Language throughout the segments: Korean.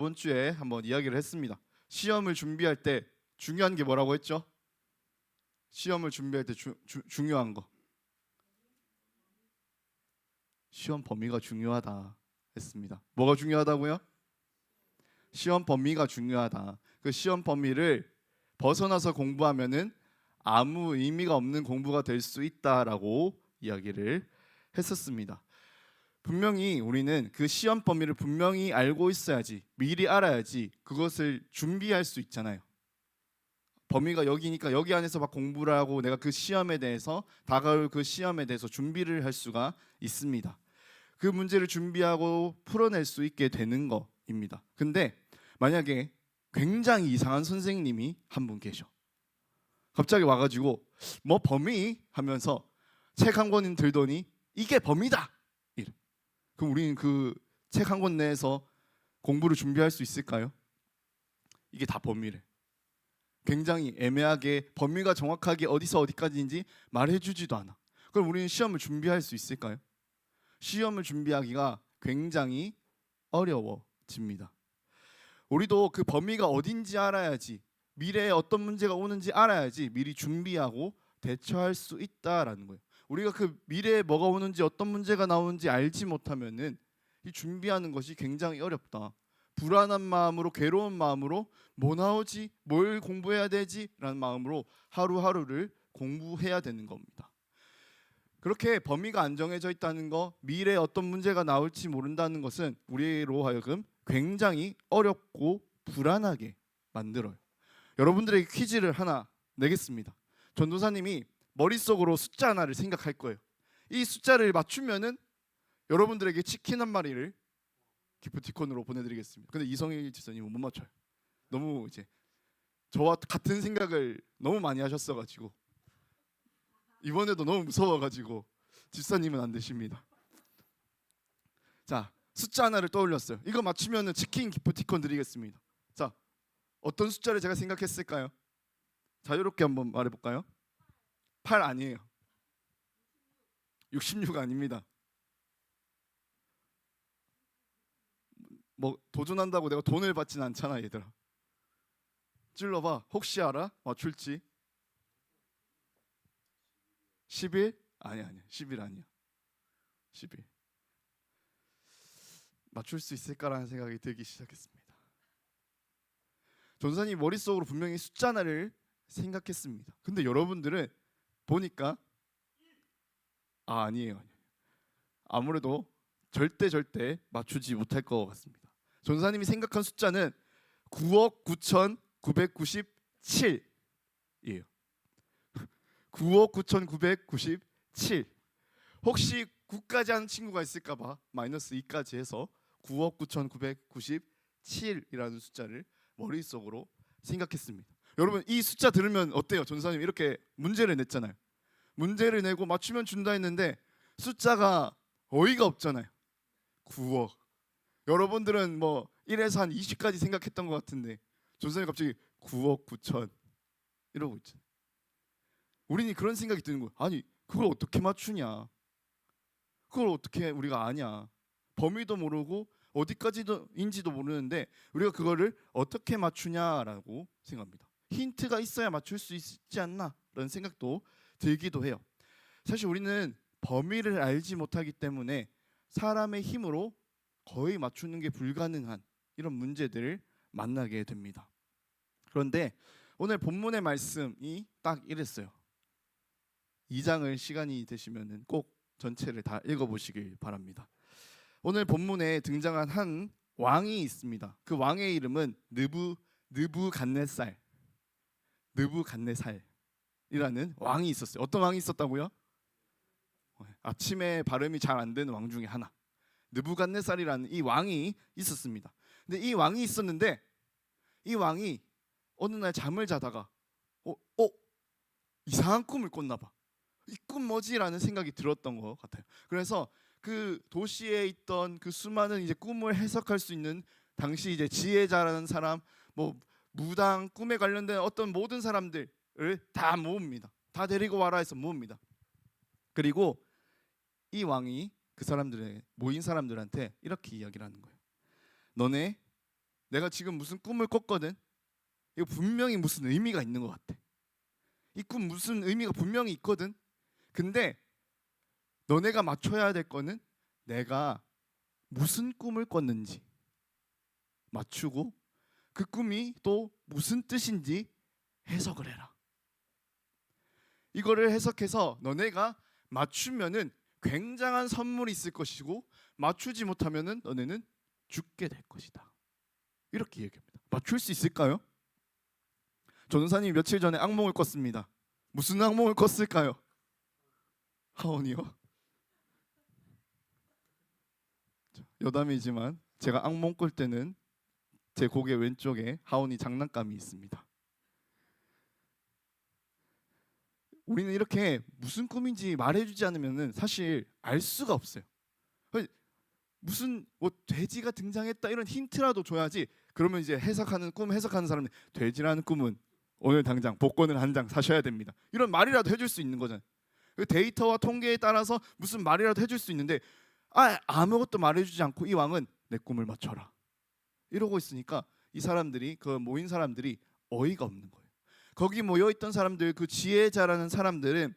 이번 주에 한번 이야기를 했습니다. 시험을 준비할 때 중요한 게 뭐라고 했죠? 시험을 준비할 때 중요한 거. 시험 범위가 중요하다 했습니다. 뭐가 중요하다고요? 시험 범위가 중요하다. 그 시험 범위를 벗어나서 공부하면은 아무 의미가 없는 공부가 될 수 있다라고 이야기를 했었습니다. 분명히 우리는 그 시험 범위를 분명히 알고 있어야지, 미리 알아야지 그것을 준비할 수 있잖아요. 범위가 여기니까 여기 안에서 막 공부를 하고 내가 그 시험에 대해서 다가올 그 시험에 대해서 준비를 할 수가 있습니다. 그 문제를 준비하고 풀어낼 수 있게 되는 거입니다. 근데 만약에 굉장히 이상한 선생님이 한 분 계셔. 갑자기 와가지고 뭐 범위 하면서 책 한 권 들더니 이게 범위다. 이래. 그럼 우리는 그 책 한 권 내에서 공부를 준비할 수 있을까요? 이게 다 범위래. 굉장히 애매하게 범위가 정확하게 어디서 어디까지인지 말해주지도 않아. 그럼 우리는 시험을 준비할 수 있을까요? 시험을 준비하기가 굉장히 어려워집니다. 우리도 그 범위가 어딘지 알아야지, 미래에 어떤 문제가 오는지 알아야지 미리 준비하고 대처할 수 있다라는 거예요. 우리가 그 미래에 뭐가 오는지 어떤 문제가 나오는지 알지 못하면은 이 준비하는 것이 굉장히 어렵다. 불안한 마음으로, 괴로운 마음으로 뭐 나오지, 뭘 공부해야 되지라는 마음으로 하루하루를 공부해야 되는 겁니다. 그렇게 범위가 안 정해져 있다는 거, 미래에 어떤 문제가 나올지 모른다는 것은 우리로 하여금 굉장히 어렵고 불안하게 만들어요. 여러분들에게 퀴즈를 하나 내겠습니다. 전도사님이 머릿속으로 숫자 하나를 생각할 거예요. 이 숫자를 맞추면은 여러분들에게 치킨 한 마리를 기프티콘으로 보내드리겠습니다. 근데 이성일 지사님은 못 맞춰요. 너무 이제 저와 같은 생각을 너무 많이 하셨어가지고 이번에도 너무 무서워가지고 집사님은 안 되십니다. 자, 숫자 하나를 떠올렸어요. 이거 맞추면은 치킨 기프티콘 드리겠습니다. 자, 어떤 숫자를 제가 생각했을까요? 자유롭게 한번 말해볼까요? 8 아니에요. 66 아닙니다. 뭐 도전한다고 내가 돈을 받진 않잖아 얘들아. 찔러봐. 혹시 알아? 맞출지? 11? 아니야 11 아니야. 11 맞출 수 있을까라는 생각이 들기 시작했습니다. 전사님 머릿속으로 분명히 숫자 하나를 생각했습니다. 근데 여러분들은 보니까 아니에요. 아무래도 절대 맞추지 못할 것 같습니다. 전사님이 생각한 숫자는 9억 9,997이에요. 9억 9,997. 혹시 9까지 하는 친구가 있을까봐 마이너스 2까지 해서 9억 9,997이라는 숫자를 머릿속으로 생각했습니다. 여러분 이 숫자 들으면 어때요? 전사님 이렇게 문제를 냈잖아요. 문제를 내고 맞추면 준다 했는데 숫자가 어이가 없잖아요. 9억. 여러분들은 뭐 1에서 한 20까지 생각했던 것 같은데 전사님 갑자기 9억 9천 이러고 있잖아요. 우리는 그런 생각이 드는 거예요. 아니 그걸 어떻게 맞추냐? 그걸 어떻게 우리가 아냐? 범위도 모르고 어디까지인지도 모르는데 우리가 그거를 어떻게 맞추냐라고 생각합니다. 힌트가 있어야 맞출 수 있지 않나? 라는 생각도 들기도 해요. 사실 우리는 범위를 알지 못하기 때문에 사람의 힘으로 거의 맞추는 게 불가능한 이런 문제들을 만나게 됩니다. 그런데 오늘 본문의 말씀이 딱 이랬어요. 2장을 시간이 되시면은 꼭 전체를 다 읽어보시길 바랍니다. 오늘 본문에 등장한 한 왕이 있습니다. 그 왕의 이름은 느부갓네살이라는 왕이 있었어요. 어떤 왕이 있었다고요? 아침에 발음이 잘 안 되는 왕 중에 하나. 느부갓네살이라는 이 왕이 있었습니다. 근데 이 왕이 있었는데 이 왕이 어느 날 잠을 자다가 이상한 꿈을 꿨나 봐. 이 꿈 뭐지라는 생각이 들었던 것 같아요. 그래서 그 도시에 있던 그 수많은 이제 꿈을 해석할 수 있는 당시 이제 지혜자라는 사람, 뭐 무당, 꿈에 관련된 어떤 모든 사람들을 다 모읍니다. 다 데리고 와라 해서 모읍니다. 그리고 이 왕이 그 사람들의 모인 사람들한테 이렇게 이야기를 하는 거예요. 너네 내가 지금 무슨 꿈을 꿨거든. 이거 분명히 무슨 의미가 있는 것 같아. 이 꿈 무슨 의미가 분명히 있거든. 근데 너네가 맞춰야 될 거는 내가 무슨 꿈을 꿨는지 맞추고 그 꿈이 또 무슨 뜻인지 해석을 해라. 이거를 해석해서 너네가 맞추면은 굉장한 선물이 있을 것이고 맞추지 못하면은 너네는 죽게 될 것이다. 이렇게 얘기합니다. 맞출 수 있을까요? 전도사님이 며칠 전에 악몽을 꿨습니다. 무슨 악몽을 꿨을까요? 하원이요? 여담이지만 제가 악몽 꿀 때는 제 고개 왼쪽에 하원이 장난감이 있습니다. 우리는 이렇게 무슨 꿈인지 말해주지 않으면 사실 알 수가 없어요. 무슨 뭐 돼지가 등장했다 이런 힌트라도 줘야지. 그러면 이제 해석하는 꿈 해석하는 사람이 돼지라는 꿈은 오늘 당장 복권을 한 장 사셔야 됩니다. 이런 말이라도 해줄 수 있는 거잖아요. 그 데이터와 통계에 따라서 무슨 말이라도 해줄 수 있는데 아무것도 말해주지 않고 이 왕은 내 꿈을 맞춰라 이러고 있으니까 이 사람들이 그 모인 사람들이 어이가 없는 거예요. 거기 모여 있던 사람들 그 지혜자라는 사람들은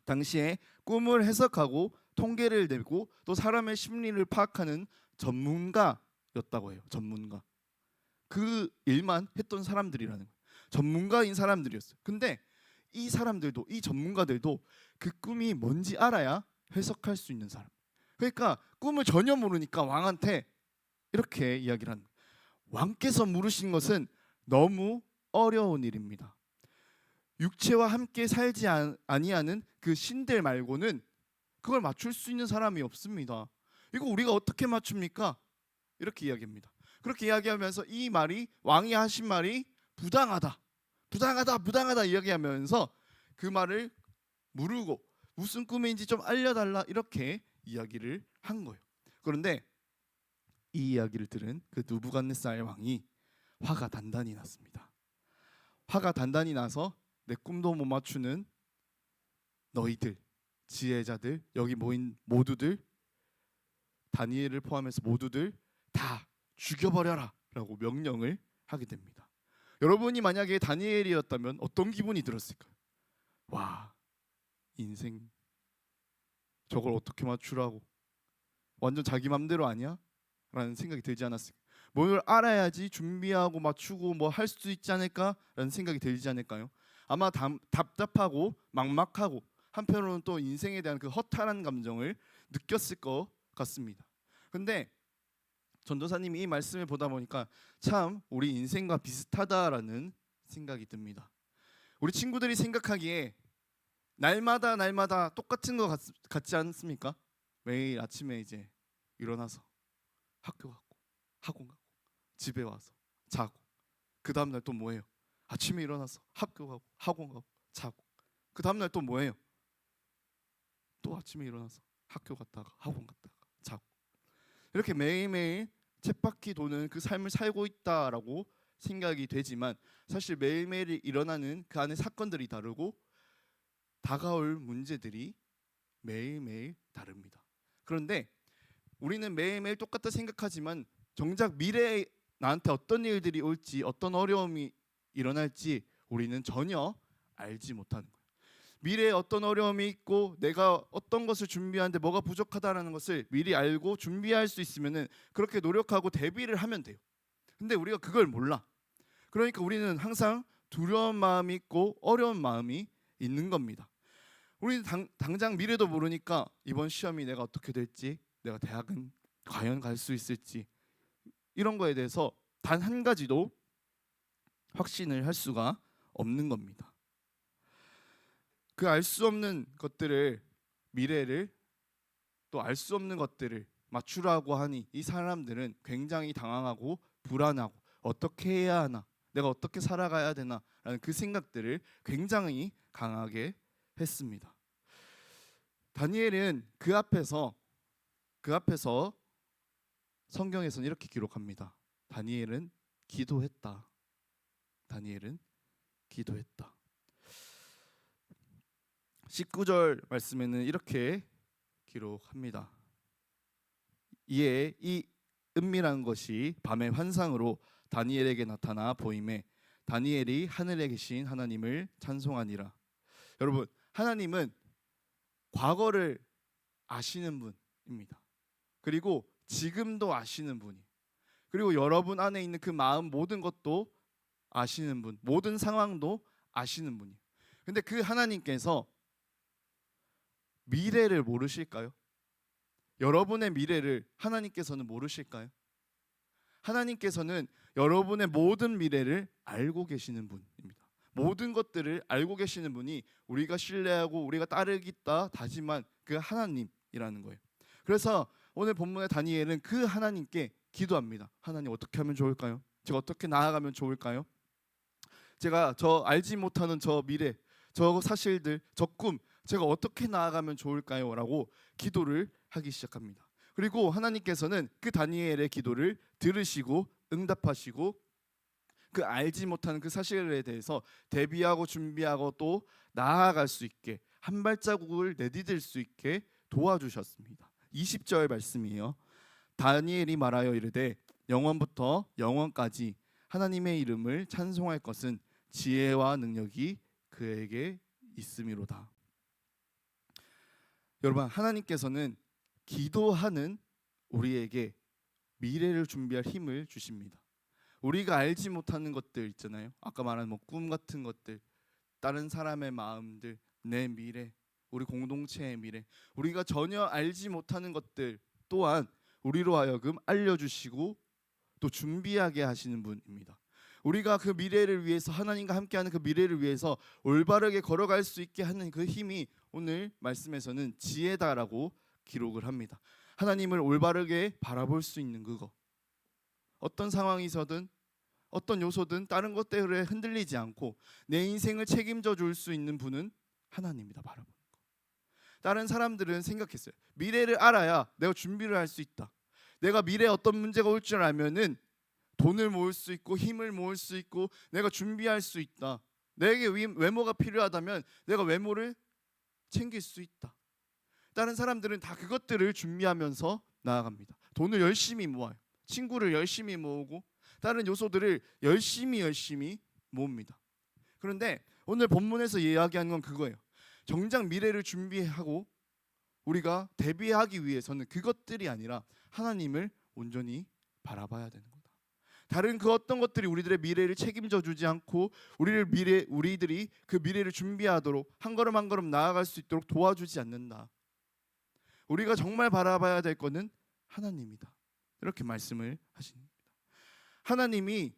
당시에 꿈을 해석하고 통계를 내고 또 사람의 심리를 파악하는 전문가였다고 해요. 전문가. 그 일만 했던 사람들이라는 거예요. 전문가인 사람들이었어요. 근데 이 사람들도 이 전문가들도 그 꿈이 뭔지 알아야 해석할 수 있는 사람. 그러니까 꿈을 전혀 모르니까 왕한테 이렇게 이야기를 하는 거예요. 왕께서 물으신 것은 너무 어려운 일입니다. 육체와 함께 살지 아니하는 그 신들 말고는 그걸 맞출 수 있는 사람이 없습니다. 이거 우리가 어떻게 맞춥니까? 이렇게 이야기합니다. 그렇게 이야기하면서 이 말이 왕이 하신 말이 부당하다, 부당하다, 부당하다 이야기하면서 그 말을 물고 무슨 꿈인지 좀 알려달라 이렇게 이야기를 한 거예요. 그런데 이 이야기를 들은 그 느부갓네살 왕이 화가 단단히 났습니다. 화가 단단히 나서 내 꿈도 못 맞추는 너희들 지혜자들 여기 모인 모두들 다니엘을 포함해서 모두들 다 죽여버려라 라고 명령을 하게 됩니다. 여러분이 만약에 다니엘이었다면 어떤 기분이 들었을까요? 와, 인생 저걸 어떻게 맞추라고 완전 자기 맘대로 아니야? 라는 생각이 들지 않았을까요? 뭘 알아야지 준비하고 맞추고 뭐 할 수 있지 않을까라는 생각이 들지 않을까요? 아마 답답하고 막막하고 한편으로는 또 인생에 대한 그 허탈한 감정을 느꼈을 것 같습니다. 근데 전도사님이 이 말씀을 보다 보니까 참 우리 인생과 비슷하다라는 생각이 듭니다. 우리 친구들이 생각하기에 날마다 똑같은 것 같지 않습니까? 매일 아침에 이제 일어나서 학교 가고 학원 가고 집에 와서 자고 그 다음날 또 뭐해요? 아침에 일어나서 학교 가고 학원 가고 자고 그 다음날 또 뭐해요? 또 아침에 일어나서 학교 갔다가 학원 갔다가 자고 이렇게 매일매일 쳇바퀴 도는 그 삶을 살고 있다라고 생각이 되지만 사실 매일매일 일어나는 그 안에 사건들이 다르고 다가올 문제들이 매일매일 다릅니다. 그런데 우리는 매일매일 똑같다 생각하지만 정작 미래에 나한테 어떤 일들이 올지 어떤 어려움이 일어날지 우리는 전혀 알지 못하는 거예요. 미래에 어떤 어려움이 있고 내가 어떤 것을 준비하는데 뭐가 부족하다는 것을 미리 알고 준비할 수 있으면은 그렇게 노력하고 대비를 하면 돼요. 근데 우리가 그걸 몰라. 그러니까 우리는 항상 두려운 마음이 있고 어려운 마음이 있는 겁니다. 우리는 당장 미래도 모르니까 이번 시험이 내가 어떻게 될지 내가 대학은 과연 갈 수 있을지 이런 거에 대해서 단 한 가지도 확신을 할 수가 없는 겁니다. 그 알 수 없는 것들을 미래를 또 알 수 없는 것들을 맞추라고 하니 이 사람들은 굉장히 당황하고 불안하고 어떻게 해야 하나 내가 어떻게 살아가야 되나라는 그 생각들을 굉장히 강하게 했습니다. 다니엘은 그 앞에서 성경에서는 이렇게 기록합니다. 다니엘은 기도했다. 다니엘은 기도했다. 19절 말씀에는 이렇게 기록합니다. 이에 이 은밀한 것이 밤의 환상으로 다니엘에게 나타나 보임에 다니엘이 하늘에 계신 하나님을 찬송하니라. 여러분, 하나님은 과거를 아시는 분입니다. 그리고 지금도 아시는 분이. 그리고 여러분 안에 있는 그 마음 모든 것도 아시는 분, 모든 상황도 아시는 분이에요. 근데 그 하나님께서 미래를 모르실까요? 여러분의 미래를 하나님께서는 모르실까요? 하나님께서는 여러분의 모든 미래를 알고 계시는 분입니다. 모든 것들을 알고 계시는 분이 우리가 신뢰하고 우리가 따르겠다 다짐한 그 하나님이라는 거예요. 그래서 오늘 본문의 다니엘은 그 하나님께 기도합니다. 하나님, 어떻게 하면 좋을까요? 제가 어떻게 나아가면 좋을까요? 제가 저 알지 못하는 저 미래, 저 사실들, 저 꿈, 제가 어떻게 나아가면 좋을까요? 라고 기도를 하기 시작합니다. 그리고 하나님께서는 그 다니엘의 기도를 들으시고 응답하시고 그 알지 못하는 그 사실에 대해서 대비하고 준비하고 또 나아갈 수 있게 한 발자국을 내디딜 수 있게 도와주셨습니다. 20절 말씀이에요. 다니엘이 말하여 이르되 영원부터 영원까지 하나님의 이름을 찬송할 것은 지혜와 능력이 그에게 있음이로다. 여러분, 하나님께서는 기도하는 우리에게 미래를 준비할 힘을 주십니다. 우리가 알지 못하는 것들 있잖아요. 아까 말한 꿈 같은 것들, 다른 사람의 마음들, 내 미래, 우리 공동체의 미래, 우리가 전혀 알지 못하는 것들 또한 우리로 하여금 알려주시고 또 준비하게 하시는 분입니다. 우리가 그 미래를 위해서, 하나님과 함께하는 그 미래를 위해서 올바르게 걸어갈 수 있게 하는 그 힘이 오늘 말씀에서는 지혜다라고 기록을 합니다. 하나님을 올바르게 바라볼 수 있는 그거, 어떤 상황이서든 어떤 요소든 다른 것 때문에 흔들리지 않고 내 인생을 책임져 줄 수 있는 분은 하나님이다. 바라보는 거. 다른 사람들은 생각했어요. 미래를 알아야 내가 준비를 할 수 있다. 내가 미래에 어떤 문제가 올 줄 알면은 돈을 모을 수 있고 힘을 모을 수 있고 내가 준비할 수 있다. 내게 외모가 필요하다면 내가 외모를 챙길 수 있다. 다른 사람들은 다 그것들을 준비하면서 나아갑니다. 돈을 열심히 모아요. 친구를 열심히 모으고 다른 요소들을 열심히 모읍니다. 그런데 오늘 본문에서 이야기하는 건 그거예요. 정작 미래를 준비하고 우리가 대비하기 위해서는 그것들이 아니라 하나님을 온전히 바라봐야 되는 거다. 다른 그 어떤 것들이 우리들의 미래를 책임져 주지 않고 우리들이 그 미래를 준비하도록 한 걸음 한 걸음 나아갈 수 있도록 도와주지 않는다. 우리가 정말 바라봐야 될 것은 하나님이다. 이렇게 말씀을 하십니다. 하나님이,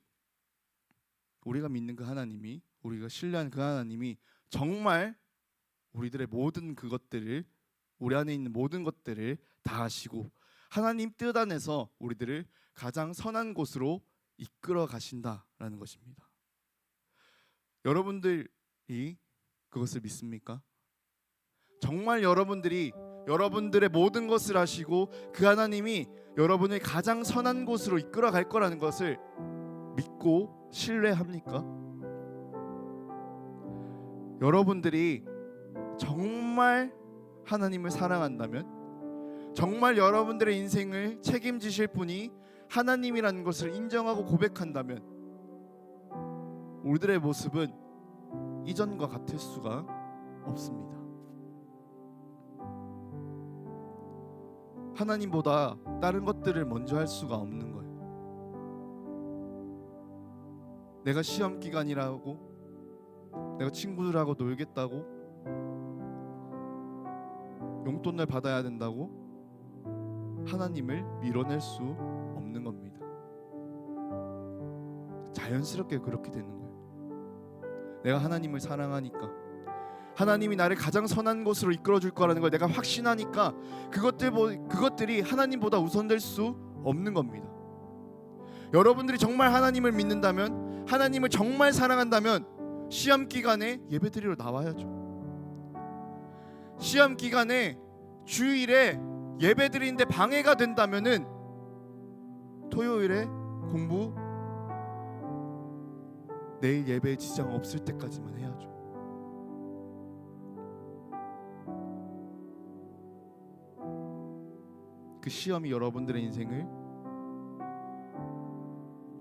우리가 믿는 그 하나님이, 우리가 신뢰하는 그 하나님이 정말 우리들의 모든 그것들을, 우리 안에 있는 모든 것들을 다 하시고 하나님 뜻 안에서 우리들을 가장 선한 곳으로 이끌어 가신다라는 것입니다. 여러분들이 그것을 믿습니까? 정말 여러분들이 여러분들의 모든 것을 하시고 그 하나님이 여러분을 가장 선한 곳으로 이끌어 갈 거라는 것을 믿고 신뢰합니까? 여러분들이 정말 하나님을 사랑한다면, 정말 여러분들의 인생을 책임지실 분이 하나님이라는 것을 인정하고 고백한다면 우리들의 모습은 이전과 같을 수가 없습니다. 하나님보다 다른 것들을 먼저 할 수가 없는 거예요. 내가 시험 기간이라고, 내가 친구들하고 놀겠다고, 용돈을 받아야 된다고 하나님을 밀어낼 수 없는 겁니다. 자연스럽게 그렇게 되는 거예요. 내가 하나님을 사랑하니까, 하나님이 나를 가장 선한 곳으로 이끌어 줄 거라는 걸 내가 확신하니까 그것들이 하나님보다 우선될 수 없는 겁니다. 여러분들이 정말 하나님을 믿는다면, 하나님을 정말 사랑한다면 시험 기간에 예배드리러 나와야죠. 시험 기간에 주일에 예배드리는데 방해가 된다면은 토요일에 공부, 내일 예배에 지장 없을 때까지만 해야죠. 그 시험이 여러분들의 인생을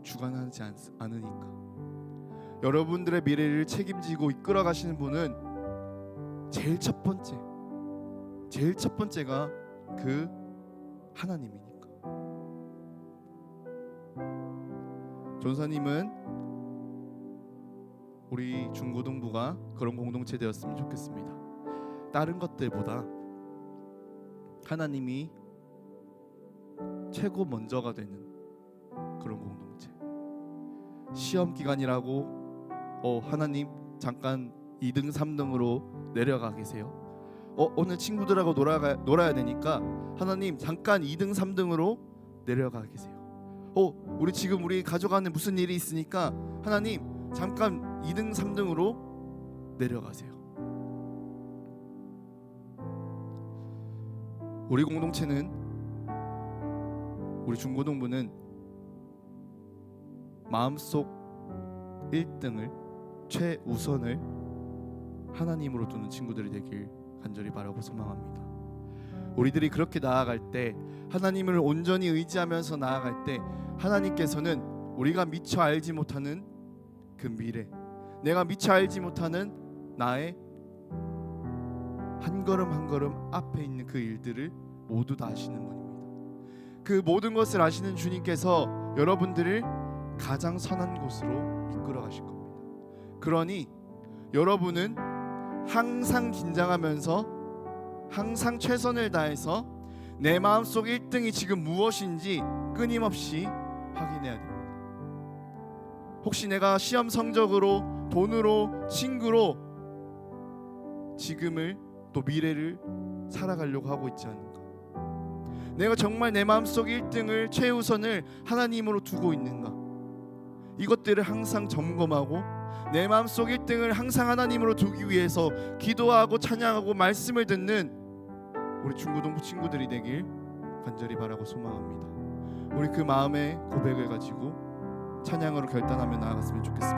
주관하지 않으니까. 여러분들의 미래를 책임지고 이끌어 가시는 분은 제일 첫 번째가 그 하나님이니까. 전사님은 우리 중고등부가 그런 공동체 되었으면 좋겠습니다. 다른 것들보다 하나님이 최고 먼저가 되는 그런 공동체. 시험 기간이라고 하나님 잠깐 2등 3등으로 내려가 계세요. 오늘 친구들하고 놀아야 되니까 하나님 잠깐 2등 3등으로 내려가 계세요. 우리 지금 우리 가족 안에 무슨 일이 있으니까 하나님 잠깐 2등 3등으로 내려가세요. 우리 공동체는, 우리 중고등부는 마음속 1등을, 최우선을 하나님으로 두는 친구들이 되길 간절히 바라고 소망합니다. 우리들이 그렇게 나아갈 때, 하나님을 온전히 의지하면서 나아갈 때, 하나님께서는 우리가 미처 알지 못하는 그 미래, 내가 미처 알지 못하는 나의 한 걸음 한 걸음 앞에 있는 그 일들을 모두 다 아시는 분입니다. 그 모든 것을 아시는 주님께서 여러분들을 가장 선한 곳으로 이끌어 가실 겁니다. 그러니 여러분은 항상 긴장하면서 항상 최선을 다해서 내 마음속 1등이 지금 무엇인지 끊임없이 확인해야 됩니다. 혹시 내가 시험 성적으로, 돈으로, 친구로 지금을 또 미래를 살아가려고 하고 있지 않은가? 내가 정말 내 마음속 1등을, 최우선을 하나님으로 두고 있는가? 이것들을 항상 점검하고 내 마음속 1등을 항상 하나님으로 두기 위해서 기도하고 찬양하고 말씀을 듣는 우리 중고등부 친구들이 되길 간절히 바라고 소망합니다. 우리 그 마음의 고백을 가지고 찬양으로 결단하며 나아갔으면 좋겠습니다.